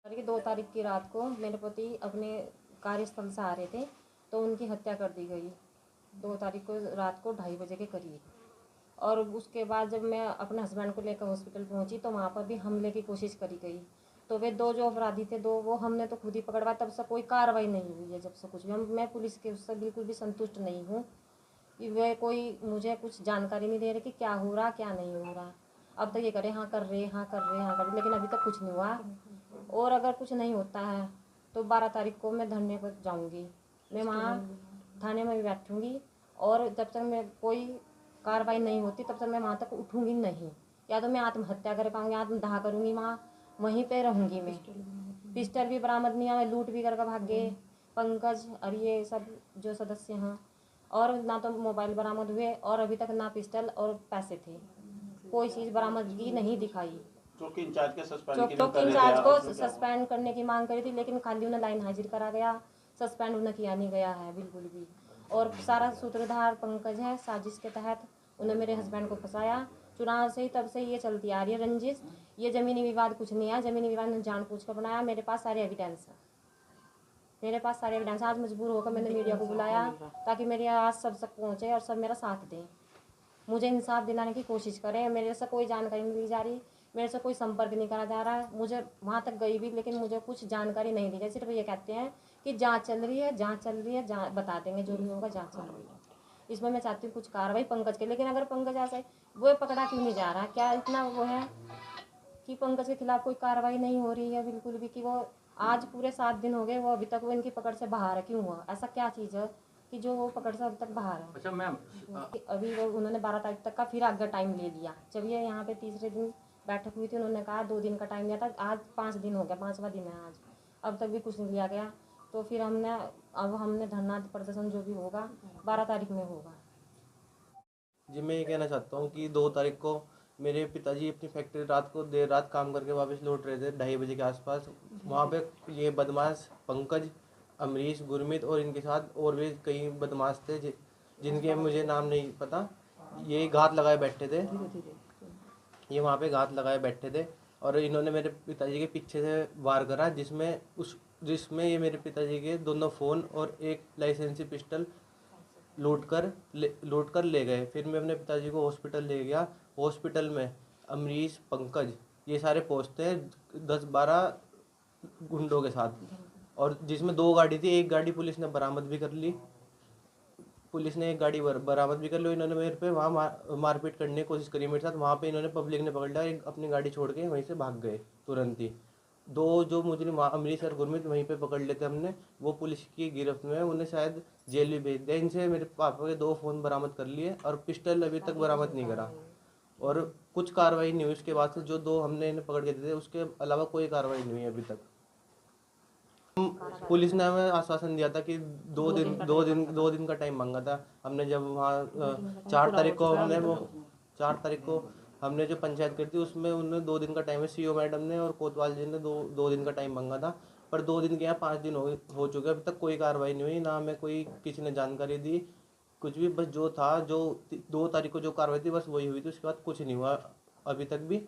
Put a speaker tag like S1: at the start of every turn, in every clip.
S1: 2 तारीख की रात को मेरे पति अपने कार्यस्थल से आ रहे थे तो उनकी हत्या कर दी गई। 2 तारीख को रात को 2:30 बजे के करीब। और उसके बाद जब मैं अपने हस्बैंड को लेकर हॉस्पिटल पहुंची तो वहाँ पर भी हमले की कोशिश करी गई। तो वे 2 जो अपराधी थे, 2 वो हमने तो खुद ही पकड़वाया। तब से कोई कार्रवाई नहीं हुई है। जब से कुछ भी मैं पुलिस के उससे बिल्कुल भी संतुष्ट नहीं हूँ कि वे कोई मुझे कुछ जानकारी नहीं दे रहे कि क्या हो रहा क्या नहीं हो रहा। अब तक ये करे हाँ कर रहे, हाँ कर रहे, हाँ कर रहे, लेकिन अभी तक कुछ नहीं हुआ। और अगर कुछ नहीं होता है तो 12 तारीख को मैं धरने पर जाऊंगी। मैं वहाँ थाने में भी बैठूंगी और जब तक मैं कोई कार्रवाई नहीं होती तब तक मैं वहाँ तक उठूंगी नहीं। या तो मैं आत्महत्या कर पाऊंगी, आत्मदाह करूंगी, वहीं पे रहूंगी। मैं पिस्टल भी बरामद नहीं हुआ, मैं लूट भी करके भाग गए पंकज और ये सब जो सदस्य हैं। और ना तो मोबाइल बरामद हुए और अभी तक ना पिस्टल और पैसे थे। कोई चीज़ बरामदगी नहीं दिखाई।
S2: चौकी इंचार्ज
S1: को सस्पेंड करने की मांग करी थी, लेकिन खाली उन्हें लाइन हाजिर करा गया, सस्पेंड उन्हें किया नहीं गया है बिल्कुल भी। और सारा सूत्रधार पंकज है। साजिश के तहत उन्हें मेरे हस्बैंड को फंसाया। चुनाव से ही तब से ये चलती आ रही है रंजिश। ये ज़मीनी विवाद कुछ नहीं है, ज़मीनी विवाद ने जानबूझ कर बनाया। मेरे पास सारे एविडेंस है, मेरे पास सारे एविडेंस। आज मजबूर होकर मैंने मीडिया को बुलाया ताकि मेरी आवाज़ सब तक पहुँचे और सब मेरा साथ दें, मुझे इंसाफ दिलाने की कोशिश करें। मेरे से कोई जानकारी नहीं ली जा रही, मेरे से कोई संपर्क नहीं करा जा रहा है। मुझे वहाँ तक गई भी, लेकिन मुझे कुछ जानकारी नहीं दी गई। सिर्फ ये कहते हैं कि जांच चल रही है, जांच चल रही है, जांच बता देंगे जो भी होगा, जांच चल रही है। इसमें मैं चाहती हूँ कुछ कार्रवाई पंकज के। लेकिन अगर पंकज ऐसे वो पकड़ा क्यों नहीं जा रहा? क्या इतना वो है कि पंकज के खिलाफ कोई कार्रवाई नहीं हो रही है बिल्कुल भी? कि वो आज पूरे 7 दिन हो गए, वो अभी तक वो इनकी पकड़ से बाहर है। क्यों हुआ ऐसा? क्या चीज़ है कि जो वो पकड़ से अभी तक बाहर है?
S3: अच्छा मैम,
S1: अभी वो उन्होंने 12 तारीख तक का फिर आगे टाइम ले लिया। जब ये यहाँ पे तीसरे दिन बैठक हुई थी, उन्होंने कहा 2 दिन का टाइम लिया था। आज 5 दिन हो गया, 5वां दिन है आज, अब तक भी कुछ नहीं लिया गया। तो फिर हमने धरना प्रदर्शन जो भी होगा 12 तारीख में होगा।
S4: जी, मैं ये कहना चाहता हूँ कि 2 तारीख को मेरे पिताजी अपनी फैक्ट्री रात को देर रात काम करके वापस लौट रहे थे 2:30 बजे के आसपास। वहाँ पे ये बदमाश पंकज, अमरीश, गुरमीत और इनके साथ और भी कई बदमाश थे जिनके मुझे नाम नहीं पता। ये घात लगाए बैठे थे, ये वहाँ पे घात लगाए बैठे थे और इन्होंने मेरे पिताजी के पीछे से वार करा, जिसमें ये मेरे पिताजी के दोनों फ़ोन और एक लाइसेंसी पिस्टल लूट कर ले गए। फिर मैं अपने पिताजी को हॉस्पिटल ले गया। हॉस्पिटल में अमरीश, पंकज ये सारे पहुँचते हैं 10-12 गुंडों के साथ, और जिसमें 2 गाड़ी थी। एक गाड़ी पुलिस ने बरामद भी कर ली, इन्होंने मेरे पे वहाँ मारपीट करने की कोशिश करी मेरे साथ। वहाँ पे इन्होंने पब्लिक ने पकड़ लिया, अपनी गाड़ी छोड़ के वहीं से भाग गए तुरंत ही। 2 जो मुजरिम अमरीश और गुरमीत वहीं पे पकड़ लेते हमने, वो पुलिस की गिरफ्त में, उन्हें शायद जेल भी भेज दिया। इनसे मेरे पापा के 2 फ़ोन बरामद कर लिए और पिस्टल अभी तक बरामद नहीं करा, और कुछ कार्रवाई नहीं हुई उसके बाद से। जो 2 हमने इन्हें पकड़ के दिए थे उसके अलावा कोई कार्रवाई नहीं हुई अभी तक। पुलिस ने हमें आश्वासन दिया था कि 2 दिन का टाइम मांगा था हमने। जब वहाँ 4 तारीख को हमने जो पंचायत करी थी उसमें उन्होंने 2 दिन का टाइम है, सीओ मैडम ने और कोतवाल जी ने 2 दिन का टाइम मांगा था। पर 2 दिन के यहाँ 5 दिन हो चुके, अभी तक कोई कार्रवाई नहीं हुई, ना हमें कोई किसी ने जानकारी दी कुछ भी। बस जो था, जो 2 तारीख को जो कार्रवाई थी बस वही हुई थी, उसके बाद कुछ नहीं हुआ अभी तक भी।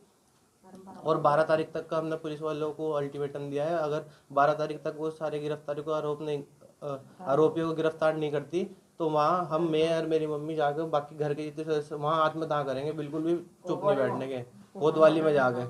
S4: और 12 तारीख तक का हमने पुलिस वालों को अल्टीमेटम दिया है। अगर 12 तारीख तक वो सारे गिरफ्तारी को आरोपियों को गिरफ्तार नहीं करती तो वहाँ मैं और मेरी मम्मी जाकर बाकी घर के जितने सदस्य वहाँ आत्मदाह करेंगे, बिल्कुल भी चुप नहीं बैठने के, कोतवाली में जाकर।